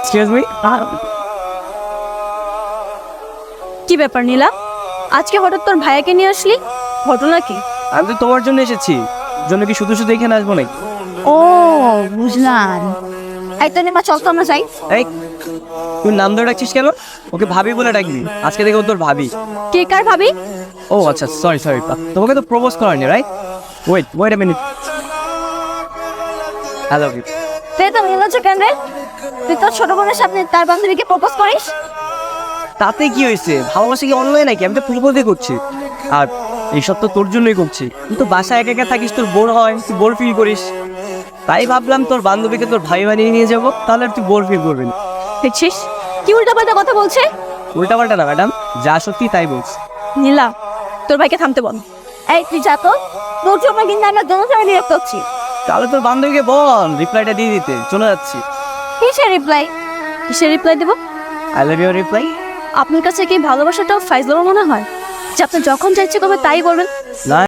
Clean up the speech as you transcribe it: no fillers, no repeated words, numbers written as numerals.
Excuse me. কি ব্যাপার নীলা, আজকে হঠাৎ তোর ভাইয়াকে নিয়ে আসলি, ঘটনা কি? আমি তো তোমার জন্য এসেছি, জন্য কি শুধু শুধু এখানে আসবো নাকি? ও বুঝলাম। এই তো নিমা, চল তো আমরা যাই। এই তুই নাম ধরে ডাকছিস কেন? ওকে ভাবি বলে ডাকবি, আজকে থেকে ও তোর ভাবি। কে কার ভাবি? ও আচ্ছা, সরি সরি, তোমাকে তো প্রপোজ করেনি, right? Wait a minute. I love you. তুই তো নীলাচ কেন রে? তুই তোর ছোট বোনের সামনে তার বান্ধবীকে প্রপোজ করিস? তাতে কি হয়েছে? ভালোবাসা কি অনলাইন নাকি? আমি তো প্রপোজই করছি। আর এইসব তো তোর জন্যই করছি। তুই তো বাসায় একা একা থাকিস, তোর বোর হয়, তুই বোর ফিল করিস। তাই ভাবলাম তোর বান্ধবীকে তোর ভাই বানিয়ে নিয়ে যাবো, তাহলে আর তুই বোর ফিল করবি না। দেখছিস কি উল্টাপাল্টা কথা বলছে? উল্টাপাল্টা না ম্যাডাম, যা সত্যি তাই বলছি। নীলা, তোর ভাইকে থামতে বল। এই তুই যা তো, তোর জন্য কিন্তু আমরা দোনো সময় বিরক্ত হচ্ছি। তাহলে তোর বান্ধবীকে বল রিপ্লাইটা দিয়ে দিতে, চলে যাচ্ছি। কিসের রিপ্লাই? কিসের রিপ্লাই দেবো? I love you reply. আপনার কাছে কি ভালোবাসাটাও ফাইজলামো মনে হয় যে আপনি যখন যা ইচ্ছে করবে তাই করবেন? না।